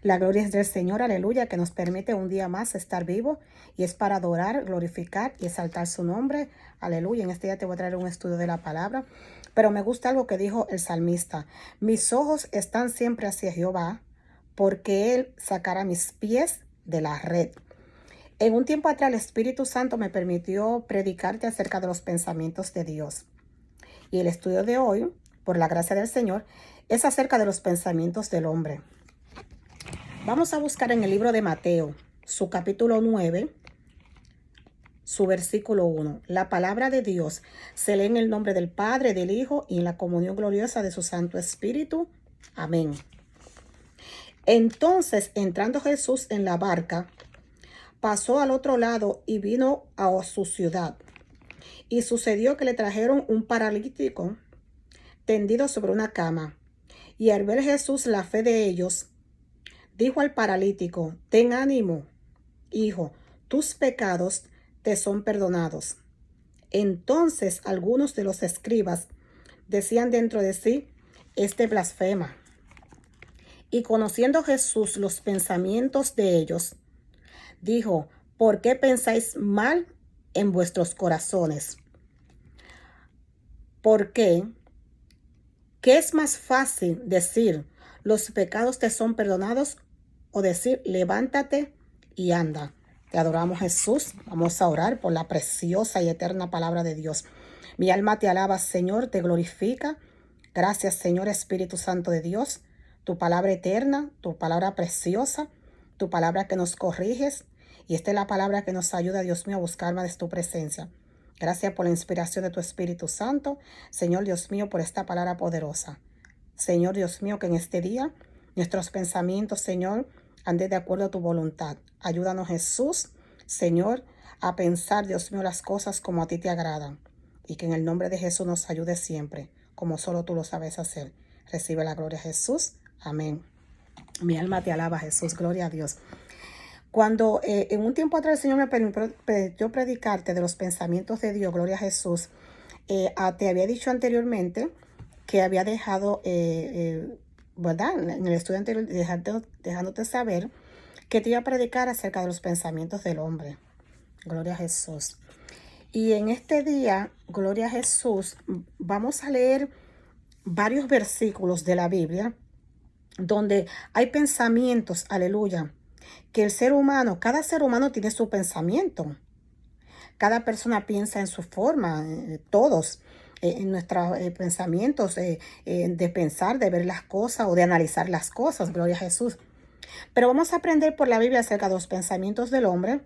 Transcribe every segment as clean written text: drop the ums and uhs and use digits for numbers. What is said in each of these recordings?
La gloria es del Señor, aleluya, que nos permite un día más estar vivo y es para adorar, glorificar y exaltar su nombre, aleluya. En este día te voy a traer un estudio de la palabra, pero me gusta algo que dijo el salmista. Mis ojos están siempre hacia Jehová, porque Él sacará mis pies de la red. En un tiempo atrás el Espíritu Santo me permitió predicarte acerca de los pensamientos de Dios. Y el estudio de hoy, por la gracia del Señor, es acerca de los pensamientos del hombre. Vamos a buscar en el libro de Mateo, su capítulo 9, su versículo 1. La palabra de Dios se lee en el nombre del Padre, del Hijo y en la comunión gloriosa de su Santo Espíritu. Amén. Entonces, entrando Jesús en la barca, pasó al otro lado y vino a su ciudad. Y sucedió que le trajeron un paralítico tendido sobre una cama. Y al ver Jesús la fe de ellos, dijo al paralítico: ten ánimo, hijo, tus pecados te son perdonados. Entonces algunos de los escribas decían dentro de sí: este blasfema. Y conociendo Jesús los pensamientos de ellos, dijo: ¿por qué pensáis mal en vuestros corazones? ¿Por qué? ¿Qué es más fácil decir: los pecados te son perdonados, o decir: levántate y anda? Te adoramos, Jesús. Vamos a orar por la preciosa y eterna palabra de Dios. Mi alma te alaba, Señor, te glorifica. Gracias, Señor Espíritu Santo de Dios. Tu palabra eterna, tu palabra preciosa, tu palabra que nos corriges. Y esta es la palabra que nos ayuda, Dios mío, a buscar más de tu presencia. Gracias por la inspiración de tu Espíritu Santo, Señor Dios mío, por esta palabra poderosa. Señor Dios mío, que en este día nuestros pensamientos, Señor, anden de acuerdo a tu voluntad. Ayúdanos, Jesús, Señor, a pensar, Dios mío, las cosas como a ti te agradan. Y que en el nombre de Jesús nos ayude siempre, como solo tú lo sabes hacer. Recibe la gloria, Jesús. Amén. Mi alma te alaba, Jesús. Gloria a Dios. Cuando en un tiempo atrás el Señor me permitió predicarte de los pensamientos de Dios, gloria a Jesús, te había dicho anteriormente que había dejado, ¿verdad? En el estudio anterior, dejándote saber que te iba a predicar acerca de los pensamientos del hombre. Gloria a Jesús. Y en este día, gloria a Jesús, vamos a leer varios versículos de la Biblia donde hay pensamientos, aleluya, que el ser humano, cada ser humano tiene su pensamiento. Cada persona piensa en su forma, todos, en nuestros pensamientos de pensar, de ver las cosas o de analizar las cosas, gloria a Jesús. Pero vamos a aprender por la Biblia acerca de los pensamientos del hombre.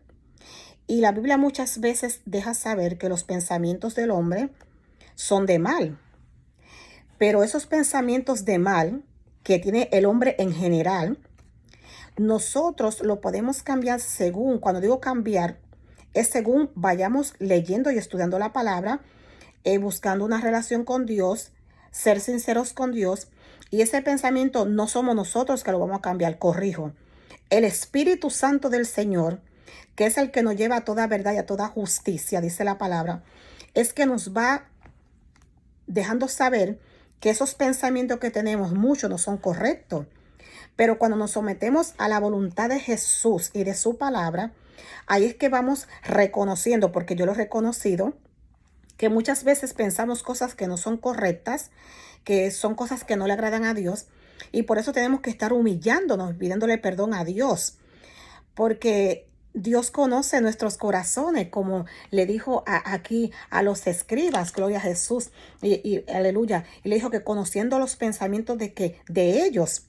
Y la Biblia muchas veces deja saber que los pensamientos del hombre son de mal. Pero esos pensamientos de mal que tiene el hombre en general, nosotros lo podemos cambiar según, cuando digo cambiar, es según vayamos leyendo y estudiando la palabra, buscando una relación con Dios, ser sinceros con Dios. Y ese pensamiento no somos nosotros que lo vamos a cambiar, corrijo. El Espíritu Santo del Señor, que es el que nos lleva a toda verdad y a toda justicia, dice la palabra, es que nos va dejando saber que esos pensamientos que tenemos, muchos no son correctos. Pero cuando nos sometemos a la voluntad de Jesús y de su palabra, ahí es que vamos reconociendo, porque yo lo he reconocido, que muchas veces pensamos cosas que no son correctas, que son cosas que no le agradan a Dios, y por eso tenemos que estar humillándonos, pidiéndole perdón a Dios, porque Dios conoce nuestros corazones, como le dijo aquí a los escribas, gloria a Jesús, y aleluya, y le dijo que conociendo los pensamientos de ellos.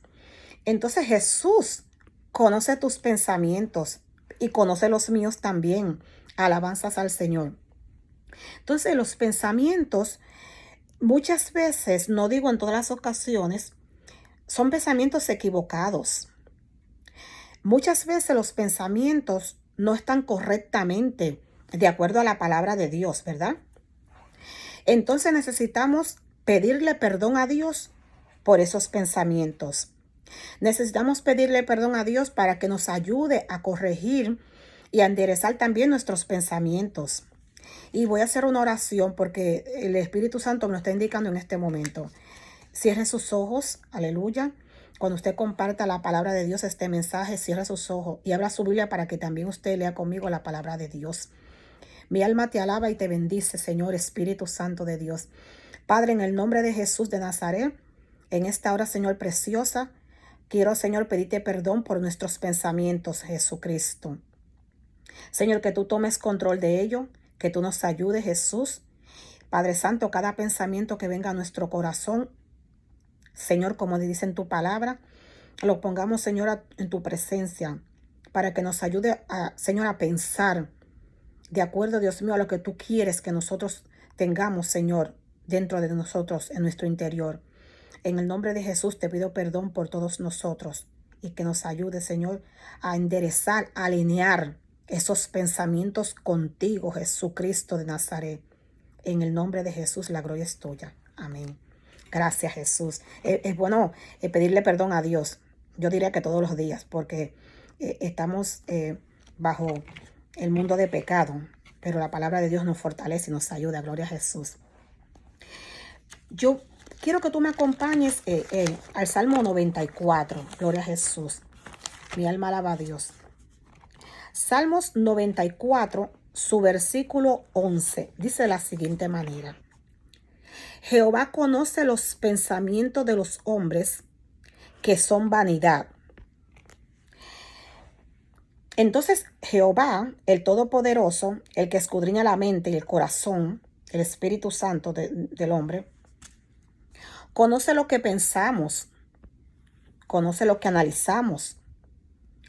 Entonces Jesús conoce tus pensamientos y conoce los míos también. Alabanzas al Señor. Entonces los pensamientos, muchas veces, no digo en todas las ocasiones, son pensamientos equivocados. Muchas veces los pensamientos no están correctamente de acuerdo a la palabra de Dios, ¿verdad? Entonces necesitamos pedirle perdón a Dios por esos pensamientos. Necesitamos pedirle perdón a Dios para que nos ayude a corregir y a enderezar también nuestros pensamientos. Y voy a hacer una oración porque el Espíritu Santo me lo está indicando en este momento. Cierre sus ojos, aleluya. Cuando usted comparta la palabra de Dios, este mensaje, cierra sus ojos y abra su Biblia para que también usted lea conmigo la palabra de Dios. Mi alma te alaba y te bendice, Señor Espíritu Santo de Dios. Padre, en el nombre de Jesús de Nazaret, en esta hora, Señor preciosa, quiero, Señor, pedirte perdón por nuestros pensamientos, Jesucristo. Señor, que tú tomes control de ello, que tú nos ayudes, Jesús. Padre Santo, cada pensamiento que venga a nuestro corazón, Señor, como dice en tu palabra, lo pongamos, Señor, en tu presencia, para que nos ayude, Señor, a pensar de acuerdo, Dios mío, a lo que tú quieres que nosotros tengamos, Señor, dentro de nosotros, en nuestro interior. En el nombre de Jesús te pido perdón por todos nosotros y que nos ayude, Señor, a enderezar, a alinear esos pensamientos contigo, Jesucristo de Nazaret. En el nombre de Jesús, la gloria es tuya. Amén. Gracias, Jesús. Es bueno pedirle perdón a Dios. Yo diría que todos los días, porque estamos bajo el mundo de pecado, pero la palabra de Dios nos fortalece y nos ayuda. Gloria a Jesús. Yo quiero que tú me acompañes al Salmo 94. Gloria a Jesús. Mi alma alaba a Dios. Salmos 94, su versículo 11, dice de la siguiente manera: Jehová conoce los pensamientos de los hombres, que son vanidad. Entonces Jehová, el Todopoderoso, el que escudriña la mente y el corazón, el Espíritu Santo del hombre, conoce lo que pensamos, conoce lo que analizamos,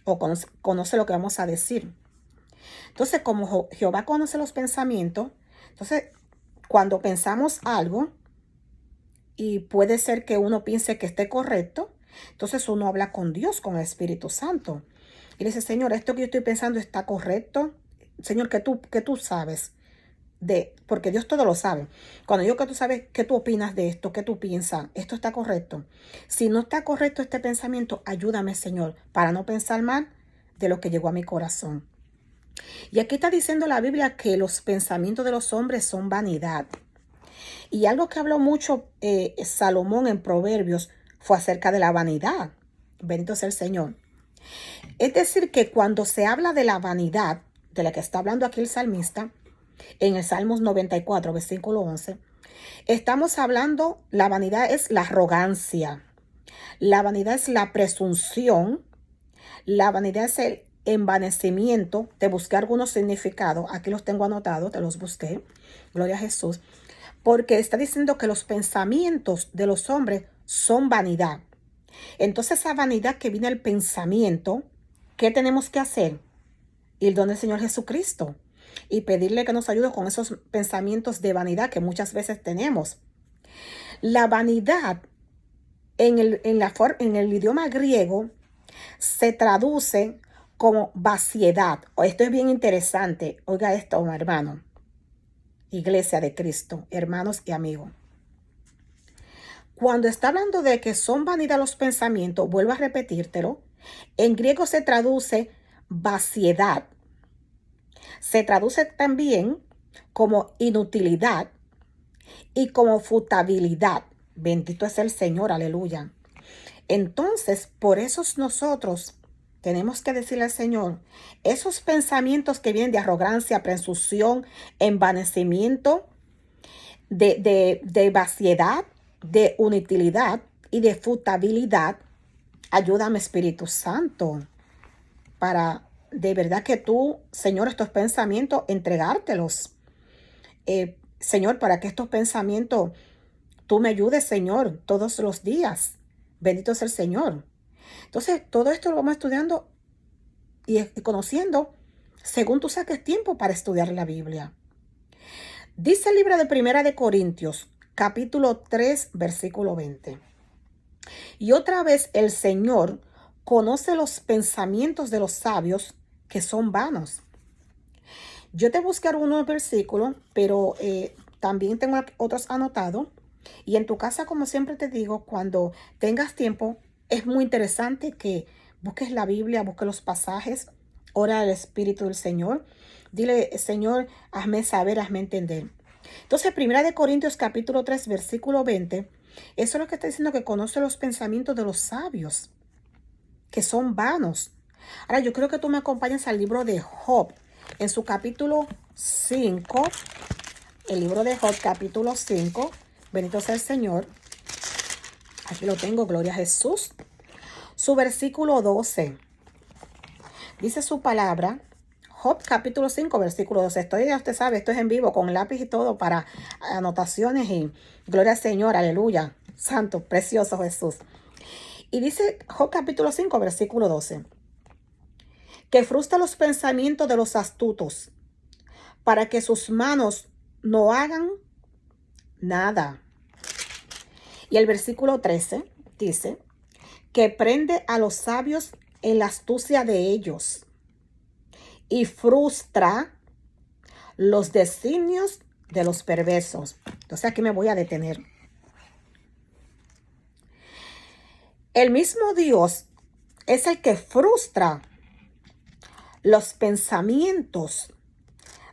o conoce lo que vamos a decir. Entonces, como Jehová conoce los pensamientos, entonces cuando pensamos algo, y puede ser que uno piense que esté correcto, entonces uno habla con Dios, con el Espíritu Santo. Y le dice: Señor, esto que yo estoy pensando está correcto. Señor, que tú sabes porque Dios todo lo sabe. Cuando yo que tú sabes, ¿qué tú opinas de esto? ¿Qué tú piensas? ¿Esto está correcto? Si no está correcto este pensamiento, ayúdame, Señor, para no pensar mal de lo que llegó a mi corazón. Y aquí está diciendo la Biblia que los pensamientos de los hombres son vanidad. Y algo que habló mucho Salomón en Proverbios fue acerca de la vanidad. Bendito sea el Señor. Es decir, que cuando se habla de la vanidad, de la que está hablando aquí el salmista, en el Salmos 94, versículo 11, estamos hablando, la vanidad es la arrogancia, la vanidad es la presunción, la vanidad es el envanecimiento. Te busqué algunos significados, aquí los tengo anotados, te los busqué, gloria a Jesús, porque está diciendo que los pensamientos de los hombres son vanidad. Entonces esa vanidad que viene del pensamiento, ¿qué tenemos que hacer? Ir donde el Señor Jesucristo y pedirle que nos ayude con esos pensamientos de vanidad que muchas veces tenemos. La vanidad en el idioma griego se traduce como vaciedad. Esto es bien interesante. Oiga esto, hermano. Iglesia de Cristo, hermanos y amigos. Cuando está hablando de que son vanidad los pensamientos, vuelvo a repetírtelo, en griego se traduce vaciedad. Se traduce también como inutilidad y como futabilidad. Bendito es el Señor, aleluya. Entonces, por eso nosotros tenemos que decirle al Señor, esos pensamientos que vienen de arrogancia, presunción, envanecimiento, de vaciedad, de inutilidad y de futabilidad, ayúdame, Espíritu Santo, para de verdad que tú, Señor, estos pensamientos, entregártelos. Señor, para que estos pensamientos tú me ayudes, Señor, todos los días. Bendito es el Señor. Entonces, todo esto lo vamos estudiando y conociendo según tú saques tiempo para estudiar la Biblia. Dice el libro de Primera de Corintios, capítulo 3, versículo 20. Y otra vez el Señor conoce los pensamientos de los sabios, que son vanos. Yo te busqué algunos versículos, pero también tengo otros anotados. Y en tu casa, como siempre te digo, cuando tengas tiempo, es muy interesante que busques la Biblia, busques los pasajes, ora al Espíritu del Señor. Dile: Señor, hazme saber, hazme entender. Entonces, Primera de Corintios capítulo 3, versículo 20, Eso es lo que está diciendo, que conoce los pensamientos de los sabios, que son vanos. Ahora, yo creo que tú me acompañas al libro de Job, en su capítulo 5, el libro de Job, capítulo 5, bendito sea el Señor. Aquí lo tengo, gloria a Jesús. Su versículo 12. Dice su palabra, Job capítulo 5, versículo 12. Estoy, ya usted sabe, esto es en vivo, con lápiz y todo para anotaciones y gloria al Señor, aleluya. Santo, precioso Jesús. Y dice Job capítulo 5, versículo 12. Que frustra los pensamientos de los astutos, para que sus manos no hagan nada. Y el versículo 13 dice que prende a los sabios en la astucia de ellos y frustra los designios de los perversos. Entonces aquí me voy a detener. El mismo Dios es el que frustra los pensamientos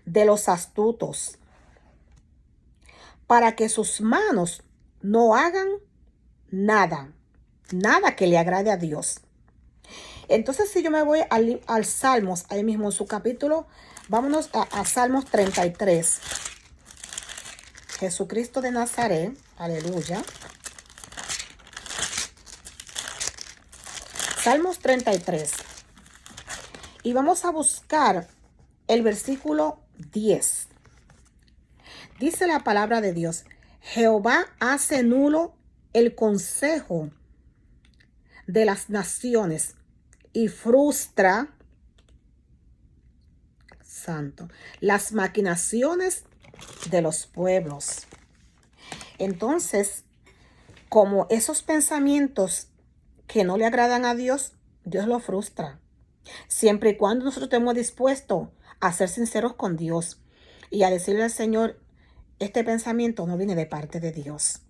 de los astutos para que sus manos no hagan nada, nada que le agrade a Dios. Entonces, si yo me voy al Salmos, ahí mismo en su capítulo, vámonos a Salmos 33. Jesucristo de Nazaret, aleluya. Salmos 33. Y vamos a buscar el versículo 10. Dice la palabra de Dios: Jehová hace nulo el consejo de las naciones y frustra, santo, las maquinaciones de los pueblos. Entonces, como esos pensamientos que no le agradan a Dios, Dios lo frustra. Siempre y cuando nosotros estemos dispuestos a ser sinceros con Dios y a decirle al Señor, este pensamiento no viene de parte de Dios.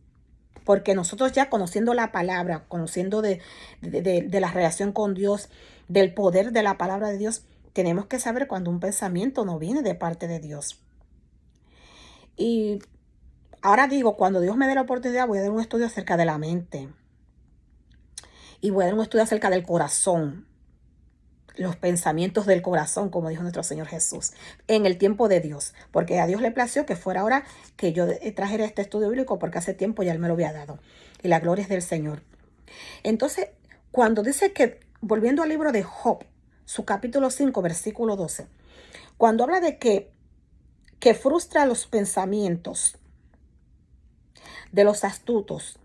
Porque nosotros ya conociendo la palabra, conociendo de la relación con Dios, del poder de la palabra de Dios, tenemos que saber cuando un pensamiento no viene de parte de Dios. Y ahora digo, cuando Dios me dé la oportunidad, voy a dar un estudio acerca de la mente. Y voy a dar un estudio acerca del corazón. Los pensamientos del corazón, como dijo nuestro Señor Jesús, en el tiempo de Dios, porque a Dios le plació que fuera ahora que yo trajera este estudio bíblico, porque hace tiempo ya Él me lo había dado, y la gloria es del Señor. Entonces, cuando dice que, volviendo al libro de Job, su capítulo 5, versículo 12, cuando habla de que frustra los pensamientos de los astutos,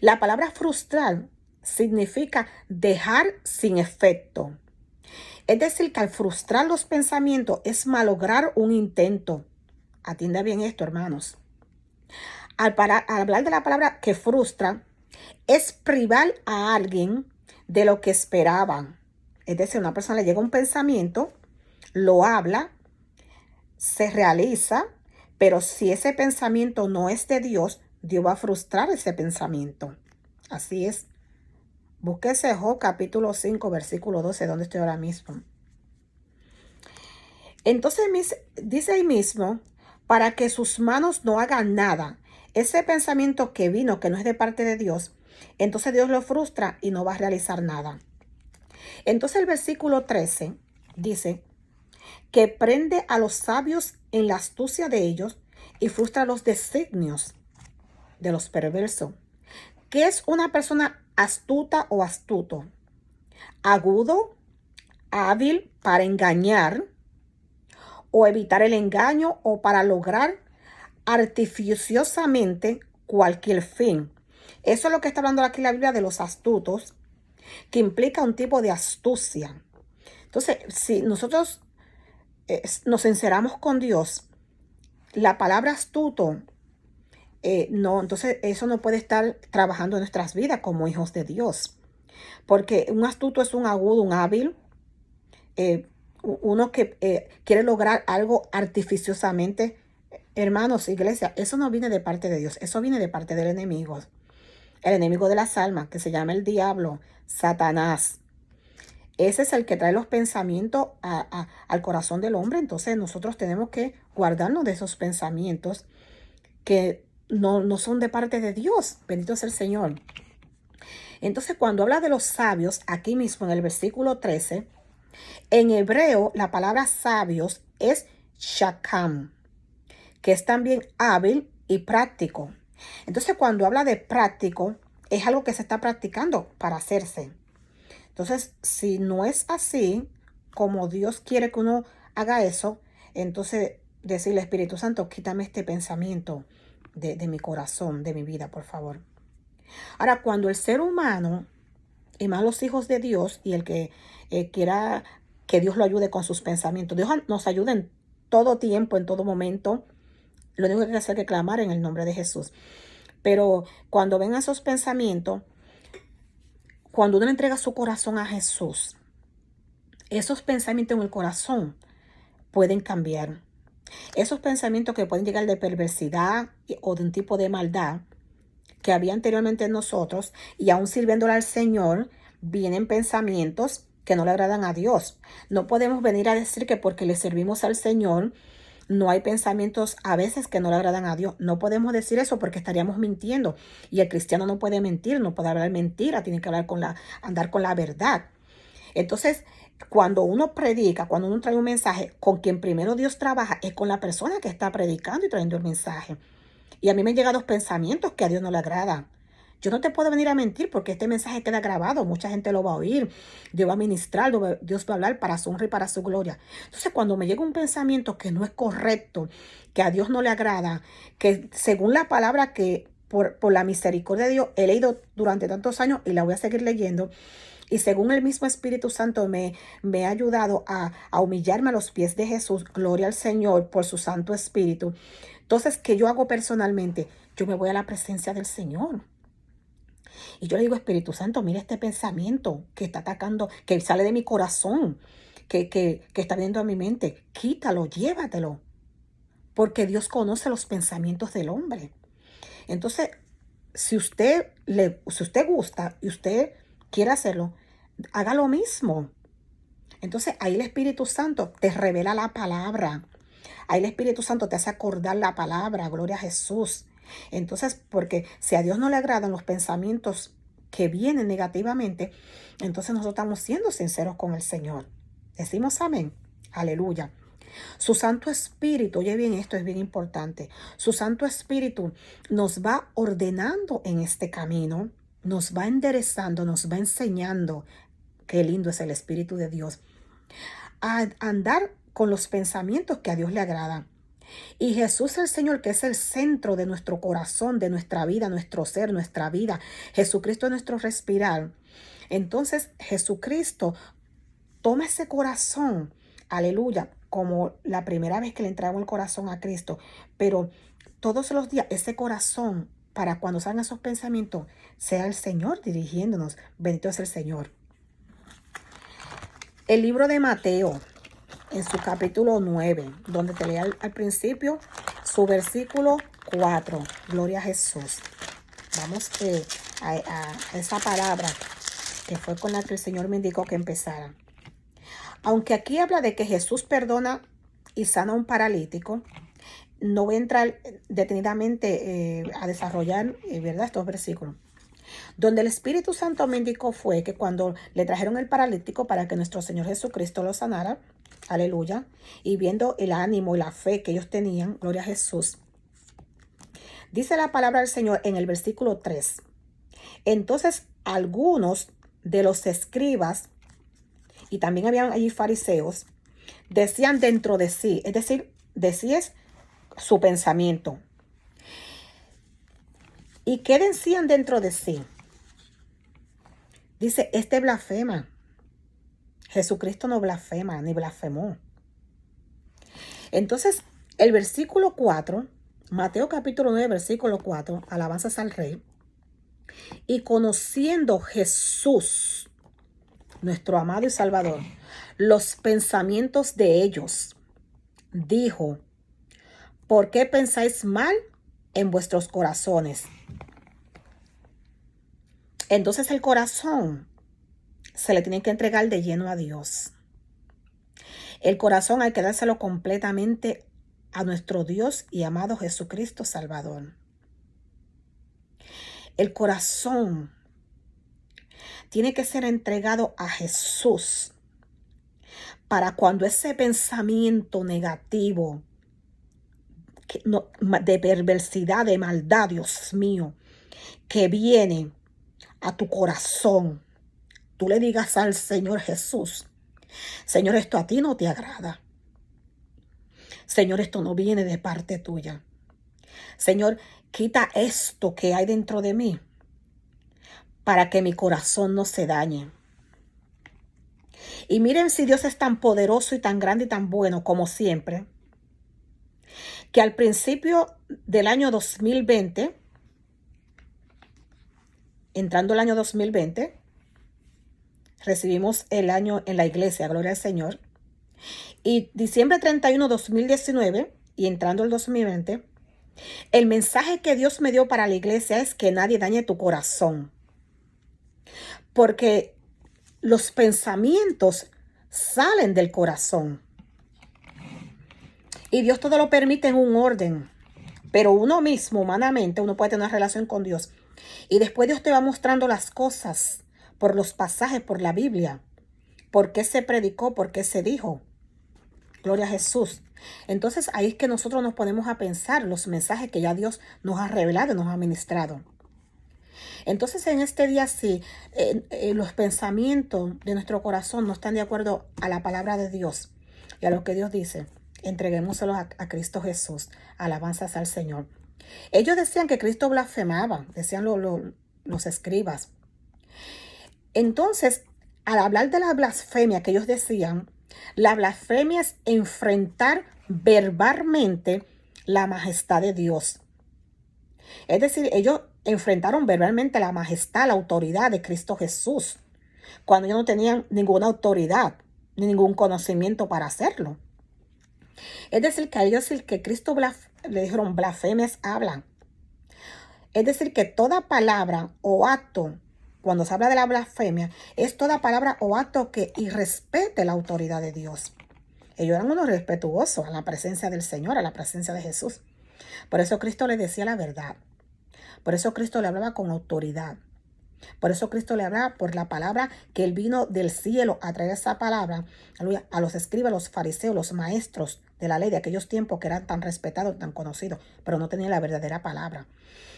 la palabra frustrar significa dejar sin efecto. Es decir, que al frustrar los pensamientos es malograr un intento. Atienda bien esto, hermanos. Al hablar de la palabra que frustra, es privar a alguien de lo que esperaba. Es decir, a una persona le llega un pensamiento, lo habla, se realiza, pero si ese pensamiento no es de Dios, Dios va a frustrar ese pensamiento. Así es. Búsquese Job capítulo 5, versículo 12, donde estoy ahora mismo. Entonces dice ahí mismo, para que sus manos no hagan nada. Ese pensamiento que vino, que no es de parte de Dios, entonces Dios lo frustra y no va a realizar nada. Entonces el versículo 13 dice que prende a los sabios en la astucia de ellos y frustra los designios de los perversos. ¿Qué es una persona astuta o astuto? Agudo, hábil para engañar o evitar el engaño o para lograr artificiosamente cualquier fin. Eso es lo que está hablando aquí la Biblia de los astutos, que implica un tipo de astucia. Entonces, si nosotros nos sinceramos con Dios, la palabra astuto, no, entonces eso no puede estar trabajando en nuestras vidas como hijos de Dios. Porque un astuto es un agudo, un hábil, uno que quiere lograr algo artificiosamente. Hermanos, iglesia, eso no viene de parte de Dios, eso viene de parte del enemigo. El enemigo de las almas, que se llama el diablo, Satanás. Ese es el que trae los pensamientos al corazón del hombre. Entonces nosotros tenemos que guardarnos de esos pensamientos que no son de parte de Dios. Bendito sea el Señor. Entonces, cuando habla de los sabios, aquí mismo en el versículo 13, en hebreo la palabra sabios es shakam, que es también hábil y práctico. Entonces, cuando habla de práctico, es algo que se está practicando para hacerse. Entonces, si no es así, como Dios quiere que uno haga eso, entonces decirle, Espíritu Santo, quítame este pensamiento de mi corazón, de mi vida, por favor. Ahora, cuando el ser humano, y más los hijos de Dios, y el que quiera que Dios lo ayude con sus pensamientos, Dios nos ayuda en todo tiempo, en todo momento, lo único que hay que hacer es clamar en el nombre de Jesús. Pero cuando ven esos pensamientos, cuando uno le entrega su corazón a Jesús, esos pensamientos en el corazón pueden cambiar. Esos pensamientos que pueden llegar de perversidad o de un tipo de maldad que había anteriormente en nosotros, y aún sirviéndole al Señor, vienen pensamientos que no le agradan a Dios. No podemos venir a decir que porque le servimos al Señor no hay pensamientos a veces que no le agradan a Dios. No podemos decir eso porque estaríamos mintiendo. Y el cristiano no puede mentir, no puede hablar mentira, tiene que andar con la verdad. Entonces, cuando uno predica, cuando uno trae un mensaje, con quien primero Dios trabaja es con la persona que está predicando y trayendo el mensaje. Y a mí me han llegado pensamientos que a Dios no le agradan. Yo no te puedo venir a mentir porque este mensaje queda grabado, mucha gente lo va a oír, Dios va a ministrar, Dios va a hablar para su honra y para su gloria. Entonces, cuando me llega un pensamiento que no es correcto, que a Dios no le agrada, que según la palabra que por la misericordia de Dios he leído durante tantos años y la voy a seguir leyendo, y según el mismo Espíritu Santo me ha ayudado a humillarme a los pies de Jesús, gloria al Señor por su Santo Espíritu. Entonces, ¿qué yo hago personalmente? Yo me voy a la presencia del Señor. Y yo le digo, Espíritu Santo, mira este pensamiento que está atacando, que sale de mi corazón, que está viendo a mi mente. Quítalo, llévatelo. Porque Dios conoce los pensamientos del hombre. Entonces, si usted gusta y usted quiere hacerlo, haga lo mismo. Entonces, ahí el Espíritu Santo te revela la palabra. Ahí el Espíritu Santo te hace acordar la palabra, gloria a Jesús. Entonces, porque si a Dios no le agradan los pensamientos que vienen negativamente, entonces nosotros estamos siendo sinceros con el Señor. Decimos amén. Aleluya. Su Santo Espíritu, oye bien, esto es bien importante. Su Santo Espíritu nos va ordenando en este camino, nos va enderezando, nos va enseñando. Qué lindo es el Espíritu de Dios. A andar con los pensamientos que a Dios le agradan. Y Jesús el Señor, que es el centro de nuestro corazón, de nuestra vida, nuestro ser, nuestra vida. Jesucristo es nuestro respirar. Entonces Jesucristo toma ese corazón, aleluya, como la primera vez que le entregamos el corazón a Cristo. Pero todos los días ese corazón, para cuando salgan esos pensamientos, sea el Señor dirigiéndonos. Bendito es el Señor. El libro de Mateo, en su capítulo 9, donde te leí al principio, su versículo 4. Gloria a Jesús. Vamos a esa palabra que fue con la que el Señor me indicó que empezara. Aunque aquí habla de que Jesús perdona y sana a un paralítico, no voy a entrar detenidamente a desarrollar, ¿verdad?, estos versículos. Donde el Espíritu Santo me indicó fue que cuando le trajeron el paralítico para que nuestro Señor Jesucristo lo sanara, aleluya, y viendo el ánimo y la fe que ellos tenían, gloria a Jesús, dice la palabra del Señor en el versículo 3. Entonces algunos de los escribas, y también habían allí fariseos, decían dentro de sí, es decir, decían su pensamiento. ¿Y qué decían dentro de sí? Dice, este blasfema. Jesucristo no blasfema, ni blasfemó. Entonces, el versículo 4, Mateo capítulo 9, versículo 4, alabanzas al Rey. Y conociendo Jesús, nuestro amado y Salvador, los pensamientos de ellos, dijo, ¿por qué pensáis mal en vuestros corazones? Entonces el corazón se le tiene que entregar de lleno a Dios. El corazón hay que dárselo completamente a nuestro Dios y amado Jesucristo Salvador. El corazón tiene que ser entregado a Jesús para cuando ese pensamiento negativo de perversidad, de maldad, Dios mío, que viene a tu corazón, tú le digas al Señor Jesús: Señor, esto a ti no te agrada. Señor, esto no viene de parte tuya. Señor, quita esto que hay dentro de mí para que mi corazón no se dañe. Y miren si Dios es tan poderoso y tan grande y tan bueno como siempre, que al principio del año 2020, entrando el año 2020, recibimos el año en la iglesia, gloria al Señor. Y diciembre 31, 2019, y entrando el 2020, el mensaje que Dios me dio para la iglesia es que nadie dañe tu corazón. Porque los pensamientos salen del corazón. Y Dios todo lo permite en un orden. Pero uno mismo, humanamente, uno puede tener una relación con Dios. Y después Dios te va mostrando las cosas por los pasajes, por la Biblia. ¿Por qué se predicó? ¿Por qué se dijo? Gloria a Jesús. Entonces ahí es que nosotros nos ponemos a pensar los mensajes que ya Dios nos ha revelado, nos ha ministrado. Entonces en este día, si los pensamientos de nuestro corazón no están de acuerdo a la palabra de Dios y a lo que Dios dice, entreguémoselos a Cristo Jesús. Alabanzas al Señor. Ellos decían que Cristo blasfemaba, decían los escribas. Entonces, al hablar de la blasfemia que ellos decían, la blasfemia es enfrentar verbalmente la majestad de Dios. Es decir, ellos enfrentaron verbalmente la majestad, la autoridad de Cristo Jesús, cuando ellos no tenían ninguna autoridad ni ningún conocimiento para hacerlo. Es decir, que a ellos el que Cristo le dijeron blasfemias hablan. Es decir, que toda palabra o acto, cuando se habla de la blasfemia, es toda palabra o acto que irrespete la autoridad de Dios. Ellos eran unos respetuosos a la presencia del Señor, a la presencia de Jesús. Por eso Cristo le decía la verdad. Por eso Cristo le hablaba con autoridad. Por eso Cristo le hablaba por la palabra que Él vino del cielo a traer esa palabra a los escribas, los fariseos, los maestros de la ley de aquellos tiempos que eran tan respetados, tan conocidos, pero no tenían la verdadera palabra.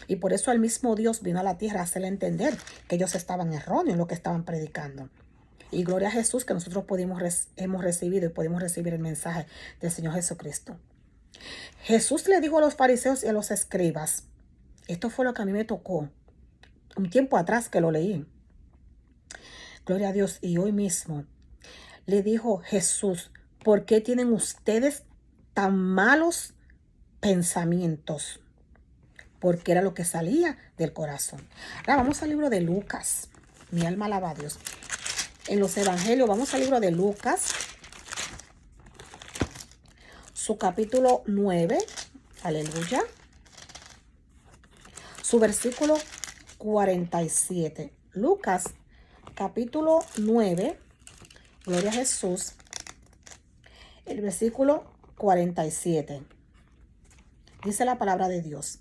Y por eso el mismo Dios vino a la tierra a hacerle entender que ellos estaban erróneos en lo que estaban predicando. Y gloria a Jesús que nosotros hemos recibido y podemos recibir el mensaje del Señor Jesucristo. Jesús le dijo a los fariseos y a los escribas, esto fue lo que a mí me tocó un tiempo atrás que lo leí. Gloria a Dios. Y hoy mismo le dijo Jesús, ¿por qué tienen ustedes tan malos pensamientos? Porque era lo que salía del corazón. Ahora vamos al libro de Lucas. Mi alma alaba a Dios. En los evangelios vamos al libro de Lucas, su capítulo 9. Aleluya. Su versículo 47. Lucas, capítulo 9. Gloria a Jesús. El versículo 47. Dice la palabra de Dios.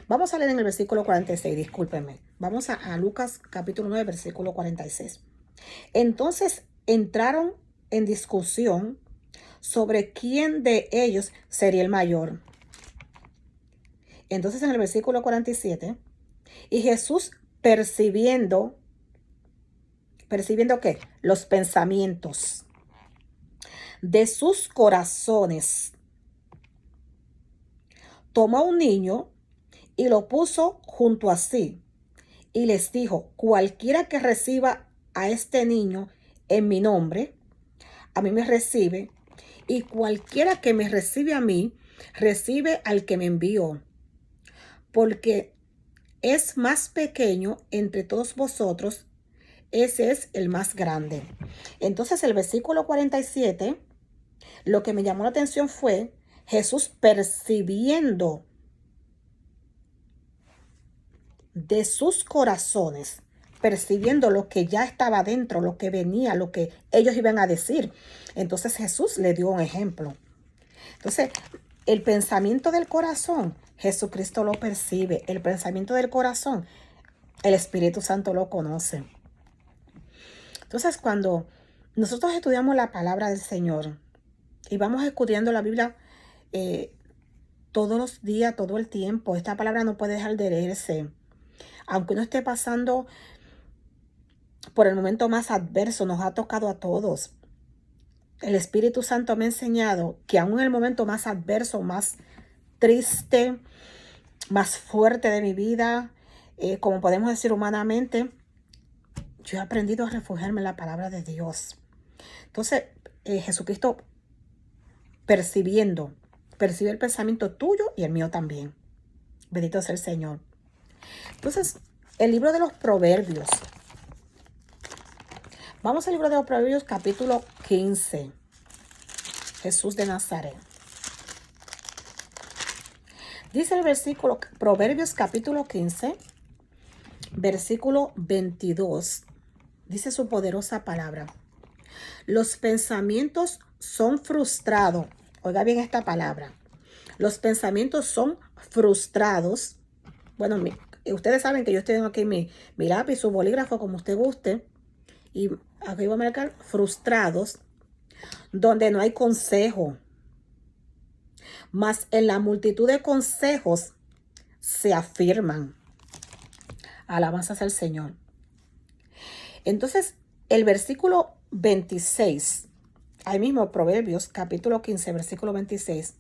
Vamos a leer en el versículo 46, discúlpenme. Vamos a Lucas capítulo 9, versículo 46. Entonces entraron en discusión sobre quién de ellos sería el mayor. Entonces en el versículo 47, y Jesús percibiendo ¿qué? Los pensamientos de sus corazones, tomó un niño y lo puso junto a sí, y les dijo, cualquiera que reciba a este niño en mi nombre, a mí me recibe, y cualquiera que me recibe a mí, recibe al que me envió. Porque es más pequeño entre todos vosotros, ese es el más grande. Entonces el versículo 47, lo que me llamó la atención fue Jesús percibiendo de sus corazones, percibiendo lo que ya estaba dentro, lo que venía, lo que ellos iban a decir. Entonces Jesús le dio un ejemplo. Entonces, el pensamiento del corazón, Jesucristo lo percibe. El pensamiento del corazón, el Espíritu Santo lo conoce. Entonces, cuando nosotros estudiamos la palabra del Señor y vamos escudriñando la Biblia todos los días, todo el tiempo, esta palabra no puede dejar de leerse. Aunque uno esté pasando por el momento más adverso, nos ha tocado a todos. El Espíritu Santo me ha enseñado que aún en el momento más adverso, más triste, más fuerte de mi vida, como podemos decir humanamente, yo he aprendido a refugiarme en la palabra de Dios. Entonces, Jesucristo percibe el pensamiento tuyo y el mío también. Bendito sea el Señor. Entonces, el libro de los Proverbios. Vamos al libro de los Proverbios, capítulo 15. Jesús de Nazaret. Dice el versículo, Proverbios capítulo 15, versículo 22. Dice su poderosa palabra. Los pensamientos son frustrados. Oiga bien esta palabra. Los pensamientos son frustrados. Bueno, ustedes saben que yo estoy aquí mi lápiz, su bolígrafo, como usted guste. Y aquí voy a marcar frustrados, donde no hay consejo. Mas en la multitud de consejos se afirman. Alabanzas al Señor. Entonces, el versículo 26, ahí mismo Proverbios, capítulo 15, versículo 26.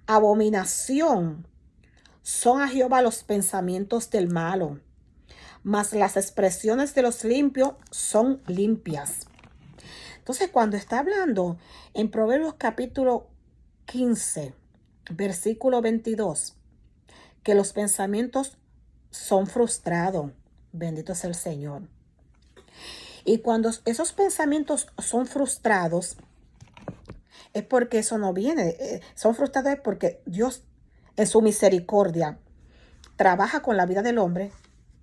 Abominación son a Jehová los pensamientos del malo, mas las expresiones de los limpios son limpias. Entonces, cuando está hablando en Proverbios capítulo 15, versículo 22, que los pensamientos son frustrados, bendito sea el Señor. Y cuando esos pensamientos son frustrados, es porque eso no viene. Son frustrados es porque Dios, en su misericordia, trabaja con la vida del hombre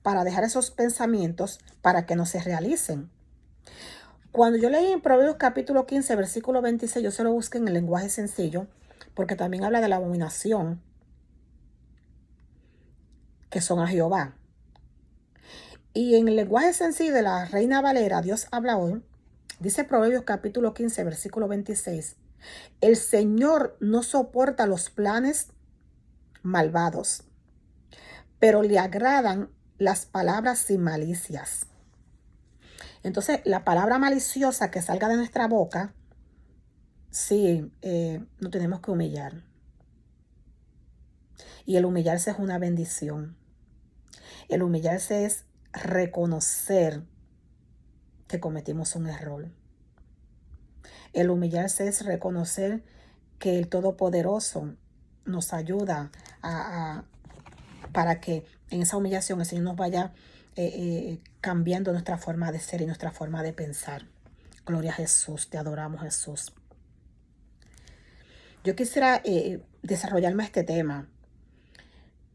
para dejar esos pensamientos para que no se realicen. Cuando yo leí en Proverbios capítulo 15, versículo 26, yo se lo busqué en el lenguaje sencillo, porque también habla de la abominación que son a Jehová. Y en el lenguaje sencillo de la Reina Valera, Dios habla hoy, dice Proverbios capítulo 15, versículo 26. El Señor no soporta los planes malvados, pero le agradan las palabras sin malicias. Entonces, la palabra maliciosa que salga de nuestra boca, sí, nos tenemos que humillar. Y el humillarse es una bendición. El humillarse es reconocer que cometimos un error. El humillarse es reconocer que el Todopoderoso nos ayuda para que en esa humillación el Señor nos vaya cambiando nuestra forma de ser y nuestra forma de pensar. Gloria a Jesús, te adoramos, Jesús. Yo quisiera desarrollarme este tema,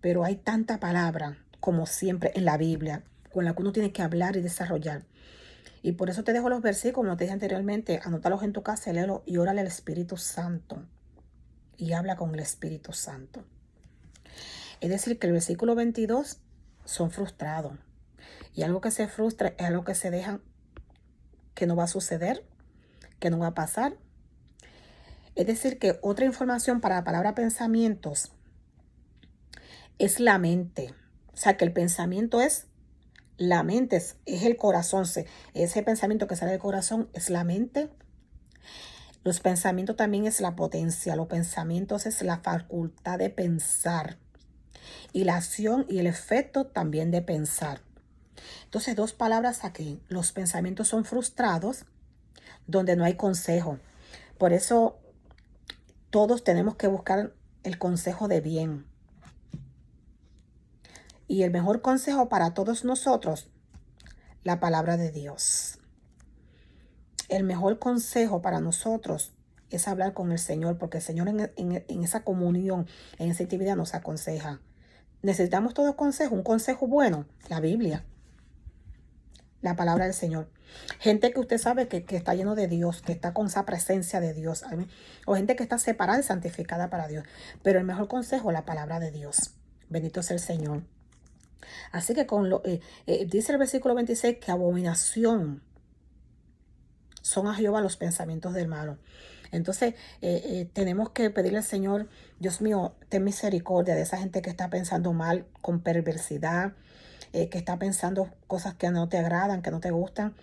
pero hay tanta palabra, como siempre, en la Biblia, con la que uno tiene que hablar y desarrollar. Y por eso te dejo los versículos, como te dije anteriormente, anótalos en tu casa, léelo y órale al Espíritu Santo. Y habla con el Espíritu Santo. Es decir, que el versículo 22 son frustrados. Y algo que se frustra es algo que se deja, que no va a suceder, que no va a pasar. Es decir, que otra información para la palabra pensamientos es la mente. O sea, que el pensamiento es la mente, es el corazón. Ese pensamiento que sale del corazón es la mente. Los pensamientos también es la potencia. Los pensamientos es la facultad de pensar. Y la acción y el efecto también de pensar. Entonces, dos palabras aquí. Los pensamientos son frustrados, donde no hay consejo. Por eso, todos tenemos que buscar el consejo de bien. Y el mejor consejo para todos nosotros, la palabra de Dios. El mejor consejo para nosotros es hablar con el Señor, porque el Señor en esa comunión, en esa intimidad nos aconseja. Necesitamos todo consejo, un consejo bueno, la Biblia, la palabra del Señor. Gente que usted sabe que está lleno de Dios, que está con esa presencia de Dios, o gente que está separada y santificada para Dios. Pero el mejor consejo es la palabra de Dios. Bendito sea el Señor. Así que dice el versículo 26 que abominación son a Jehová los pensamientos del malo. Entonces, tenemos que pedirle al Señor, Dios mío, ten misericordia de esa gente que está pensando mal, con perversidad, que está pensando cosas que no te agradan, que no te gustan,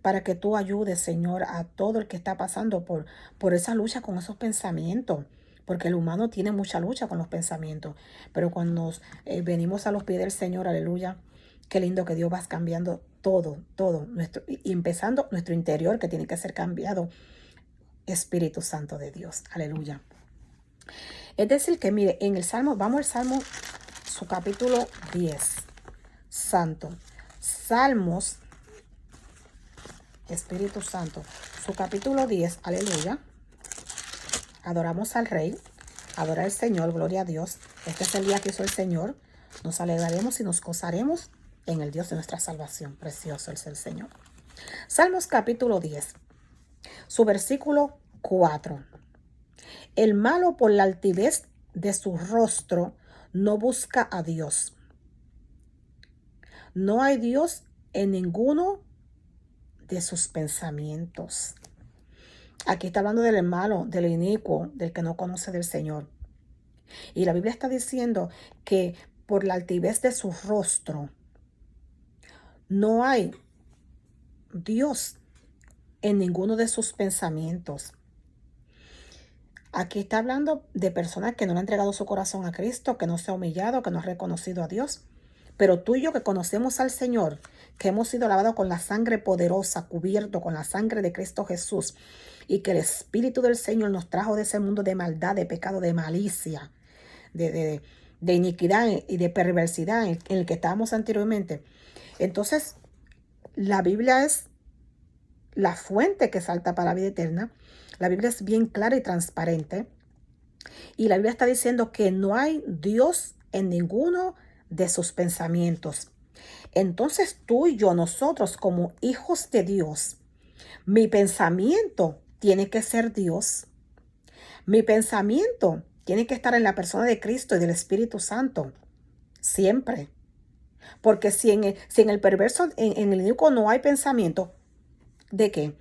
para que tú ayudes, Señor, a todo el que está pasando por esa lucha con esos pensamientos. Porque el humano tiene mucha lucha con los pensamientos. Pero cuando venimos a los pies del Señor, aleluya, qué lindo que Dios va cambiando todo, y empezando nuestro interior, que tiene que ser cambiado. Espíritu Santo de Dios, aleluya. Es decir, que mire, en el Salmo, vamos al Salmo, su capítulo 10, Santo. Salmos, Espíritu Santo, su capítulo 10, aleluya. Adoramos al Rey, adora al Señor, gloria a Dios. Este es el día que hizo el Señor. Nos alegraremos y nos gozaremos en el Dios de nuestra salvación. Precioso es el Señor. Salmos capítulo 10, su versículo 4. El malo por la altivez de su rostro no busca a Dios. No hay Dios en ninguno de sus pensamientos. Aquí está hablando del malo, del inicuo, del que no conoce del Señor. Y la Biblia está diciendo que por la altivez de su rostro no hay Dios en ninguno de sus pensamientos. Aquí está hablando de personas que no le han entregado su corazón a Cristo, que no se ha humillado, que no ha reconocido a Dios. Pero tú y yo que conocemos al Señor, que hemos sido lavados con la sangre poderosa, cubierto con la sangre de Cristo Jesús, y que el Espíritu del Señor nos trajo de ese mundo de maldad, de pecado, de malicia, de iniquidad y de perversidad en el que estábamos anteriormente. Entonces, la Biblia es la fuente que salta para la vida eterna. La Biblia es bien clara y transparente. Y la Biblia está diciendo que no hay Dios en ninguno de sus pensamientos. Entonces tú y yo, nosotros como hijos de Dios, mi pensamiento tiene que ser Dios. Mi pensamiento tiene que estar en la persona de Cristo y del Espíritu Santo. Siempre. Porque si en el perverso, en el inicuo no hay pensamiento, ¿de qué?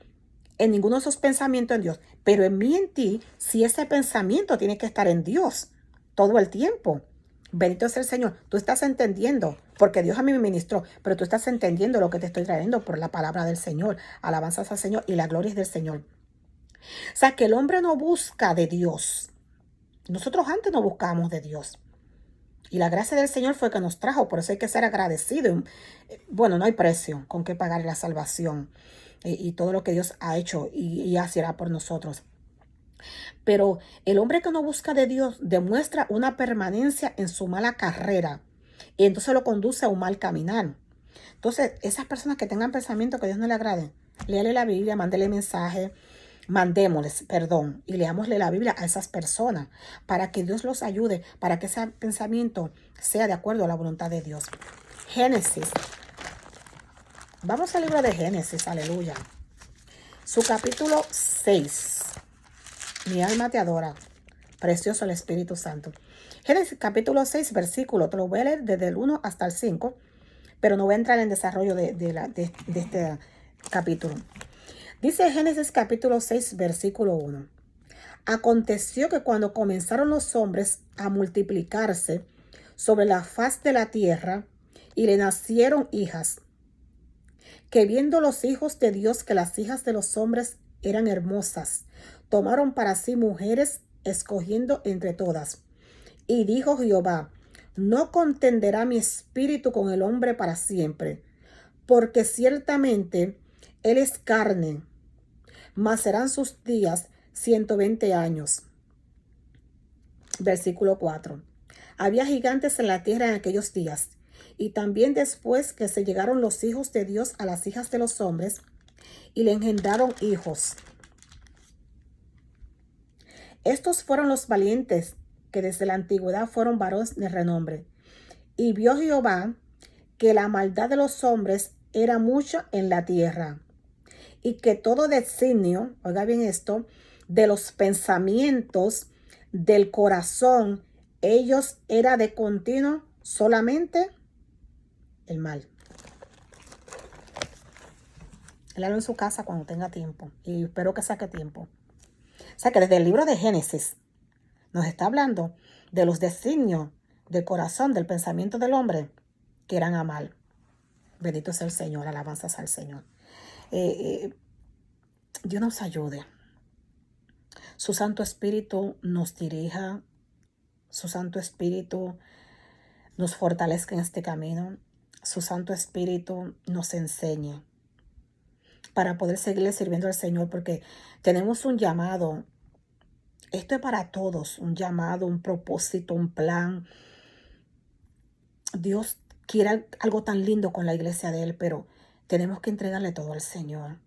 En ninguno de esos pensamientos en Dios. Pero en mí, en ti, si ese pensamiento tiene que estar en Dios todo el tiempo. Bendito es el Señor. Tú estás entendiendo, porque Dios a mí me ministró, pero tú estás entendiendo lo que te estoy trayendo por la palabra del Señor. Alabanzas al Señor y la gloria es del Señor. O sea, que el hombre no busca de Dios. Nosotros antes no buscábamos de Dios. Y la gracia del Señor fue que nos trajo, por eso hay que ser agradecido. Bueno, no hay precio con que pagar la salvación y todo lo que Dios ha hecho y hará por nosotros. Pero el hombre que no busca de Dios demuestra una permanencia en su mala carrera y entonces lo conduce a un mal caminar. Entonces, esas personas que tengan pensamientos que a Dios no le agrade, léale la Biblia, mándele mensaje, mandémosles, perdón, y leámosle la Biblia a esas personas para que Dios los ayude, para que ese pensamiento sea de acuerdo a la voluntad de Dios. Génesis. Vamos al libro de Génesis, aleluya. Su capítulo 6. Mi alma te adora. Precioso el Espíritu Santo. Génesis capítulo 6, versículo. Te lo voy a leer desde el 1 hasta el 5, pero no voy a entrar en desarrollo de este capítulo. Dice Génesis capítulo 6, versículo 1. Aconteció que cuando comenzaron los hombres a multiplicarse sobre la faz de la tierra y le nacieron hijas, que viendo los hijos de Dios que las hijas de los hombres eran hermosas, tomaron para sí mujeres, escogiendo entre todas. Y dijo Jehová: no contenderá mi espíritu con el hombre para siempre, porque ciertamente él es carne, mas serán sus días 120 años. Versículo 4. Había gigantes en la tierra en aquellos días, y también después que se llegaron los hijos de Dios a las hijas de los hombres, y le engendraron hijos. Estos fueron los valientes, que desde la antigüedad fueron varones de renombre. Y vio Jehová que la maldad de los hombres era mucha en la tierra, y que todo designio, oiga bien esto, de los pensamientos del corazón, ellos era de continuo solamente el mal. Léalo en su casa cuando tenga tiempo. Y espero que saque tiempo. O sea que desde el libro de Génesis nos está hablando de los designios del corazón, del pensamiento del hombre, que eran a mal. Bendito sea el Señor, alabanzas al Señor. Dios nos ayude. Su Santo Espíritu nos dirija. Su Santo Espíritu nos fortalezca en este camino. Su Santo Espíritu nos enseñe para poder seguirle sirviendo al Señor, porque tenemos un llamado. Esto es para todos, un llamado, un propósito, un plan. Dios quiere algo tan lindo con la iglesia de Él, pero tenemos que entregarle todo al Señor.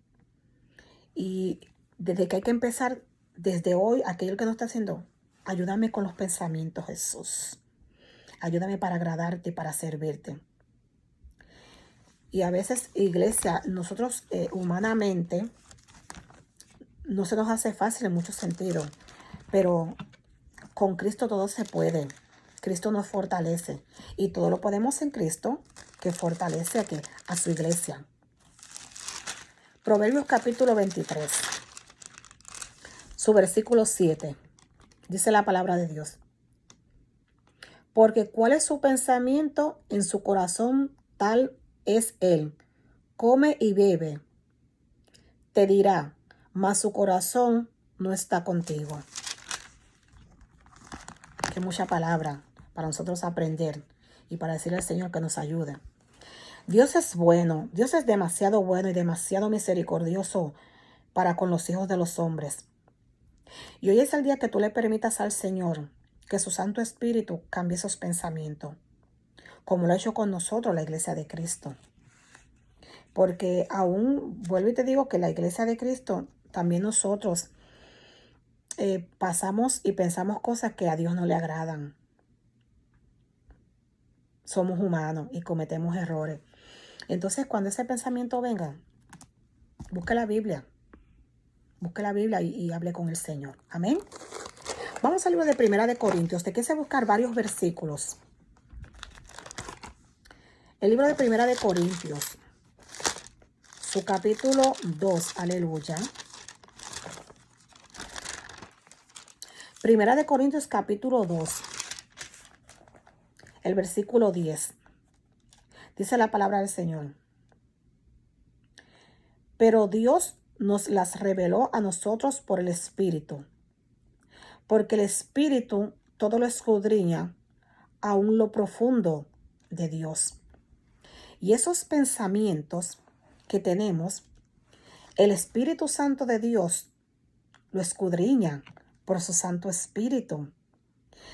Y desde que hay que empezar, desde hoy, aquello que no está haciendo, ayúdame con los pensamientos, Jesús. Ayúdame para agradarte y para servirte. Y a veces, iglesia, nosotros humanamente no se nos hace fácil en muchos sentidos, pero con Cristo todo se puede. Cristo nos fortalece y todo lo podemos en Cristo, que fortalece a su iglesia. Proverbios capítulo 23, su versículo 7, dice la palabra de Dios. Porque cuál es su pensamiento en su corazón, tal es él. Come y bebe. Te dirá, mas su corazón no está contigo. Qué mucha palabra para nosotros aprender y para decirle al Señor que nos ayude. Dios es bueno, Dios es demasiado bueno y demasiado misericordioso para con los hijos de los hombres. Y hoy es el día que tú le permitas al Señor que su Santo Espíritu cambie esos pensamientos, como lo ha hecho con nosotros la iglesia de Cristo. Porque aún, vuelvo y te digo que la iglesia de Cristo, también nosotros pasamos y pensamos cosas que a Dios no le agradan. Somos humanos y cometemos errores. Entonces, cuando ese pensamiento venga, busque la Biblia. Busque la Biblia y hable con el Señor. Amén. Vamos al libro de Primera de Corintios. Te quise buscar varios versículos. El libro de Primera de Corintios, su capítulo 2. Aleluya. Primera de Corintios, capítulo 2. El versículo 10. Dice la palabra del Señor. Pero Dios nos las reveló a nosotros por el Espíritu. Porque el Espíritu todo lo escudriña, aún lo profundo de Dios. Y esos pensamientos que tenemos, el Espíritu Santo de Dios lo escudriña por su Santo Espíritu.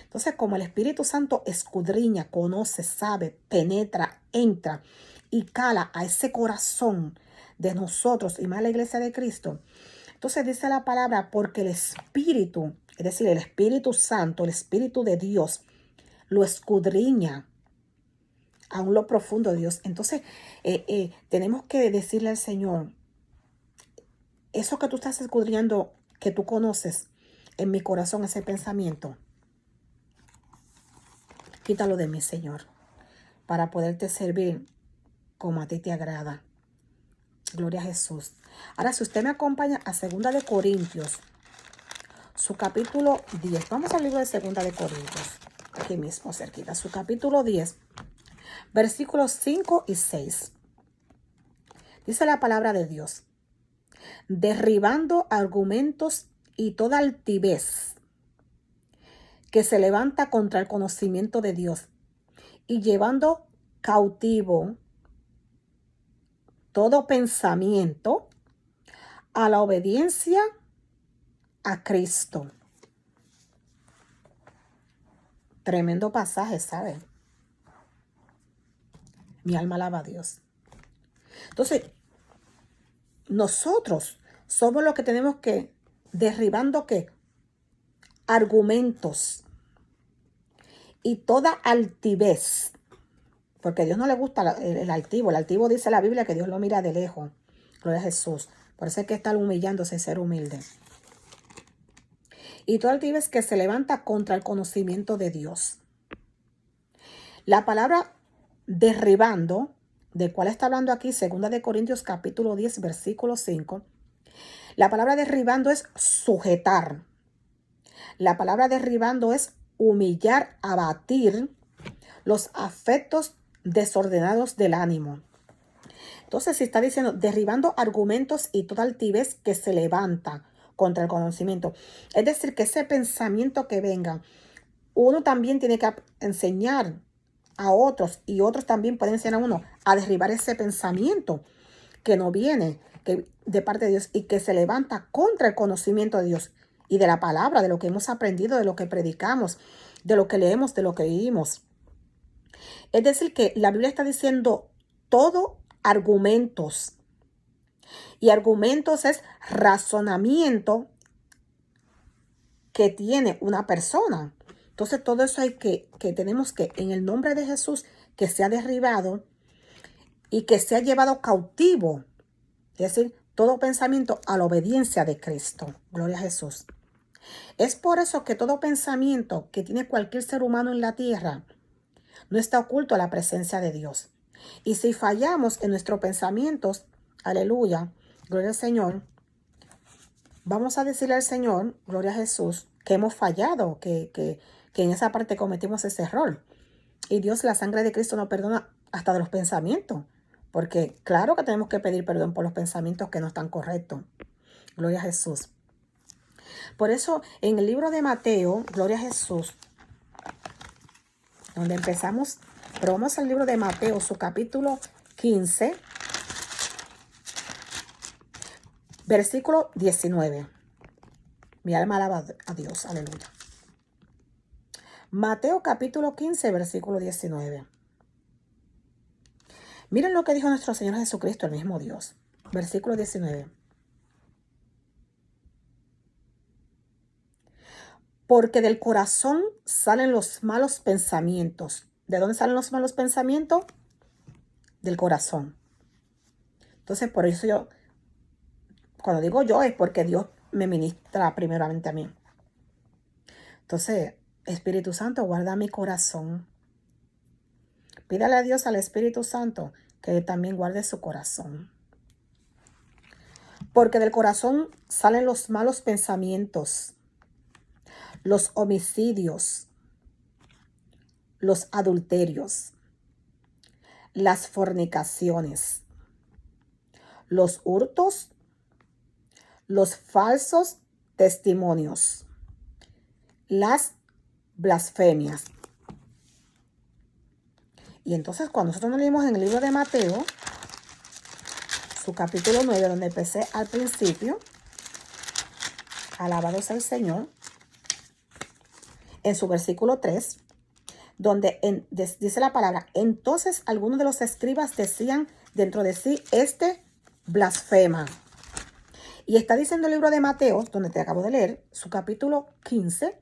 Entonces, como el Espíritu Santo escudriña, conoce, sabe, penetra, entra y cala a ese corazón de nosotros y más la iglesia de Cristo, entonces dice la palabra, porque el Espíritu, es decir, el Espíritu Santo, el Espíritu de Dios, lo escudriña aún lo profundo de Dios. Entonces, tenemos que decirle al Señor, eso que tú estás escudriñando, que tú conoces en mi corazón, ese pensamiento, quítalo de mí, Señor, para poderte servir como a ti te agrada. Gloria a Jesús. Ahora, si usted me acompaña a 2 de Corintios, su capítulo 10. Vamos al libro de 2 de Corintios, aquí mismo cerquita. Su capítulo 10, versículos 5 y 6. Dice la palabra de Dios. Derribando argumentos y toda altivez que se levanta contra el conocimiento de Dios y llevando cautivo todo pensamiento a la obediencia a Cristo. Tremendo pasaje, ¿sabe? Mi alma alaba a Dios. Entonces, nosotros somos los que tenemos que, derribando ¿qué? Argumentos y toda altivez. Porque a Dios no le gusta el altivo. El altivo dice la Biblia que Dios lo mira de lejos. Gloria a Jesús. Por eso hay que estar humillándose y ser humilde. Y toda altivez que se levanta contra el conocimiento de Dios. La palabra derribando ¿De cuál está hablando aquí? 2 capítulo 10, versículo 5. La palabra derribando es sujetar. La palabra derribando es humillar, abatir los afectos desordenados del ánimo. Entonces, si está diciendo derribando argumentos y toda altivez que se levanta contra el conocimiento. Es decir, que ese pensamiento que venga, uno también tiene que enseñar a otros y otros también pueden enseñar a uno a derribar ese pensamiento que no viene de parte de Dios y que se levanta contra el conocimiento de Dios y de la palabra, de lo que hemos aprendido, de lo que predicamos, de lo que leemos, de lo que vivimos. Es decir, que la Biblia está diciendo todo argumentos. Y argumentos es razonamiento que tiene una persona. Entonces todo eso hay que tenemos que, en el nombre de Jesús, que sea derribado y que sea llevado cautivo. Es decir, todo pensamiento a la obediencia de Cristo. Gloria a Jesús. Es por eso que todo pensamiento que tiene cualquier ser humano en la tierra no está oculto a la presencia de Dios. Y si fallamos en nuestros pensamientos, aleluya, gloria al Señor, vamos a decirle al Señor, gloria a Jesús, que hemos fallado, que en esa parte cometimos ese error. Y Dios, la sangre de Cristo nos perdona hasta de los pensamientos. Porque claro que tenemos que pedir perdón por los pensamientos que no están correctos. Gloria a Jesús. Por eso, en el libro de Mateo, gloria a Jesús, donde empezamos, pero vamos al libro de Mateo, su capítulo 15, versículo 19. Mi alma alaba a Dios, aleluya. Mateo capítulo 15, versículo 19. Miren lo que dijo nuestro Señor Jesucristo, el mismo Dios. Versículo 19. Porque del corazón salen los malos pensamientos. ¿De dónde salen los malos pensamientos? Del corazón. Entonces, por eso yo, cuando digo yo, es porque Dios me ministra primeramente a mí. Entonces, Espíritu Santo, guarda mi corazón. Pídale a Dios, al Espíritu Santo, que también guarde su corazón. Porque del corazón salen los malos pensamientos, los homicidios, los adulterios, las fornicaciones, los hurtos, los falsos testimonios, las blasfemias. Y entonces cuando nosotros nos leímos en el libro de Mateo, su capítulo 9, donde empecé al principio, alabado sea el Señor, en su versículo 3, donde dice la palabra, entonces algunos de los escribas decían dentro de sí, este blasfema. Y está diciendo el libro de Mateo, donde te acabo de leer, su capítulo 15,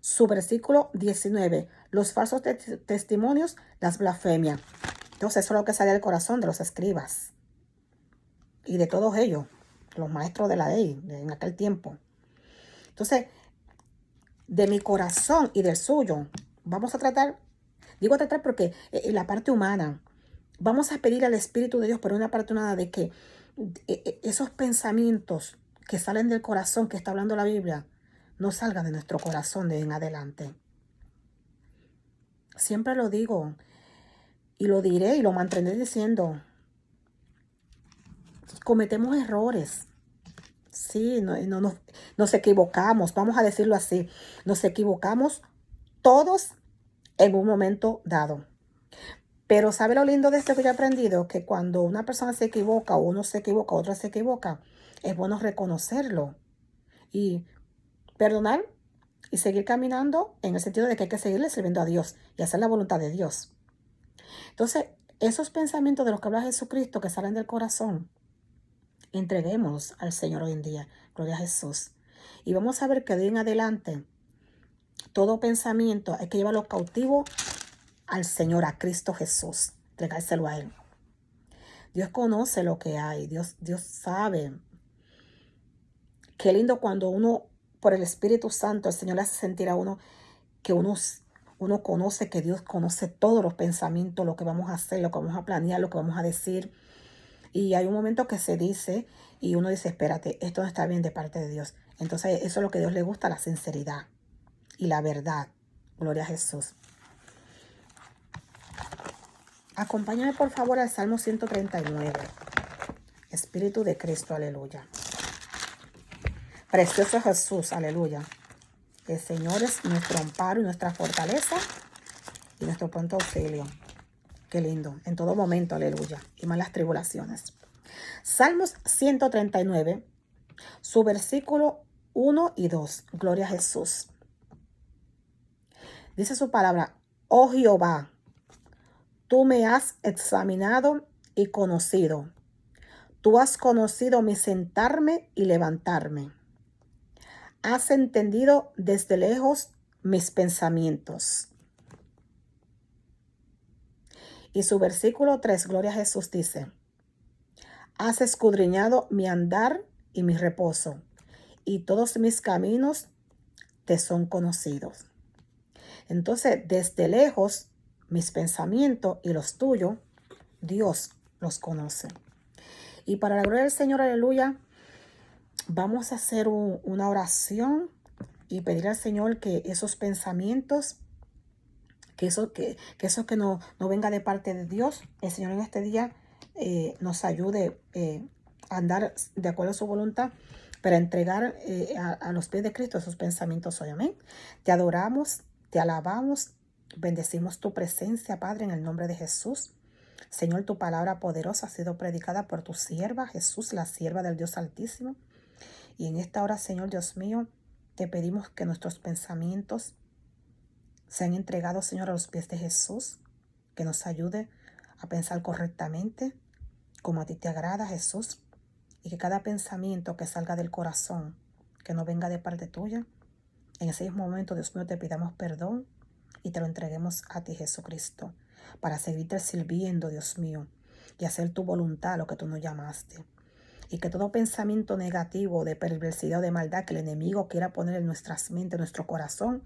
su versículo 19, los falsos testimonios, las blasfemias. Entonces eso es lo que sale del corazón de los escribas y de todos ellos, los maestros de la ley en aquel tiempo. Entonces, de mi corazón y del suyo, vamos a tratar, digo tratar porque en la parte humana, vamos a pedir al Espíritu de Dios por una parte humana de que esos pensamientos que salen del corazón que está hablando la Biblia, no salgan de nuestro corazón de en adelante. Siempre lo digo y lo diré y lo mantendré diciendo. Cometemos errores. Sí, nos equivocamos, vamos a decirlo así. Nos equivocamos todos en un momento dado. Pero ¿sabe lo lindo de esto que yo he aprendido? Que cuando una persona se equivoca, o uno se equivoca, otro se equivoca, es bueno reconocerlo y perdonar y seguir caminando en el sentido de que hay que seguirle sirviendo a Dios y hacer la voluntad de Dios. Entonces, esos pensamientos de los que habla Jesucristo que salen del corazón, entreguemos al Señor hoy en día. Gloria a Jesús. Y vamos a ver que de ahí en adelante, todo pensamiento hay que llevarlo cautivo al Señor, a Cristo Jesús. Entregárselo a Él. Dios conoce lo que hay. Dios sabe. Qué lindo cuando uno, por el Espíritu Santo, el Señor le hace sentir a uno que uno uno conoce que Dios conoce todos los pensamientos, lo que vamos a hacer, lo que vamos a planear, lo que vamos a decir. Y hay un momento que se dice y uno dice, espérate, esto no está bien de parte de Dios. Entonces eso es lo que a Dios le gusta, la sinceridad y la verdad. Gloria a Jesús. Acompáñame por favor al Salmo 139. Espíritu de Cristo, aleluya. Precioso Jesús, aleluya. El Señor es nuestro amparo y nuestra fortaleza y nuestro pronto auxilio. Qué lindo, en todo momento, aleluya. Y más las tribulaciones. Salmos 139, su versículo 1 y 2. Gloria a Jesús. Dice su palabra, oh Jehová, tú me has examinado y conocido. Tú has conocido mi sentarme y levantarme. Has entendido desde lejos mis pensamientos. Y su versículo 3, gloria a Jesús, dice, has escudriñado mi andar y mi reposo, y todos mis caminos te son conocidos. Entonces, desde lejos, mis pensamientos y los tuyos, Dios los conoce. Y para la gloria del Señor, aleluya, vamos a hacer una oración y pedir al Señor que esos pensamientos, que eso que no venga de parte de Dios, el Señor en este día nos ayude a andar de acuerdo a su voluntad, para entregar a los pies de Cristo esos pensamientos hoy. Amén. Te adoramos, te alabamos, bendecimos tu presencia, Padre, en el nombre de Jesús. Señor, tu palabra poderosa ha sido predicada por tu sierva, Jesús, la sierva del Dios Altísimo. Y en esta hora, Señor Dios mío, te pedimos que nuestros pensamientos sean entregados, Señor, a los pies de Jesús, que nos ayude a pensar correctamente, como a ti te agrada, Jesús, y que cada pensamiento que salga del corazón, que no venga de parte tuya, en ese mismo momento, Dios mío, te pidamos perdón y te lo entreguemos a ti, Jesucristo, para seguirte sirviendo, Dios mío, y hacer tu voluntad, lo que tú nos llamaste. Y que todo pensamiento negativo, de perversidad o de maldad que el enemigo quiera poner en nuestras mentes, en nuestro corazón,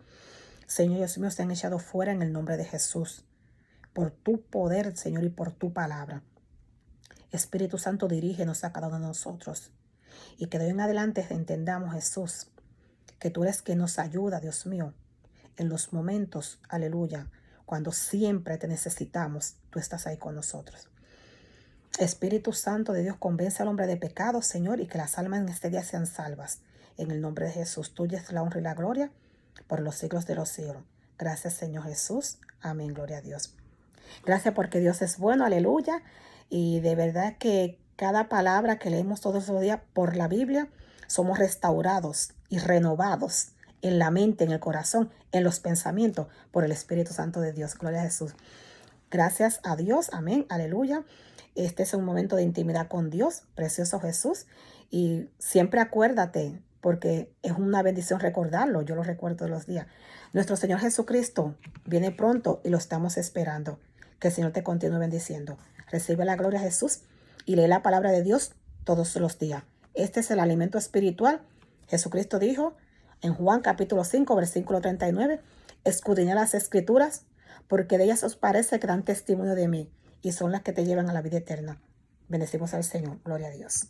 Señor Dios mío, sean echados fuera en el nombre de Jesús, por tu poder, Señor, y por tu palabra. Espíritu Santo, dirígenos a cada uno de nosotros. Y que de hoy en adelante entendamos, Jesús, que tú eres quien nos ayuda, Dios mío, en los momentos, aleluya, cuando siempre te necesitamos, tú estás ahí con nosotros. Espíritu Santo de Dios, convence al hombre de pecado, Señor, y que las almas en este día sean salvas. En el nombre de Jesús, tuya es la honra y la gloria por los siglos de los siglos. Gracias, Señor Jesús. Amén, gloria a Dios. Gracias porque Dios es bueno, aleluya. Y de verdad que cada palabra que leemos todos los días por la Biblia, somos restaurados y renovados en la mente, en el corazón, en los pensamientos, por el Espíritu Santo de Dios. Gloria a Jesús. Gracias a Dios. Amén. Aleluya. Este es un momento de intimidad con Dios, precioso Jesús. Y siempre acuérdate, porque es una bendición recordarlo. Yo lo recuerdo todos los días. Nuestro Señor Jesucristo viene pronto y lo estamos esperando. Que el Señor te continúe bendiciendo. Recibe la gloria a Jesús y lee la palabra de Dios todos los días. Este es el alimento espiritual. Jesucristo dijo en Juan capítulo 5, versículo 39, escudriñad las escrituras, porque de ellas os parece que dan testimonio de mí, y son las que te llevan a la vida eterna. Bendecimos al Señor. Gloria a Dios.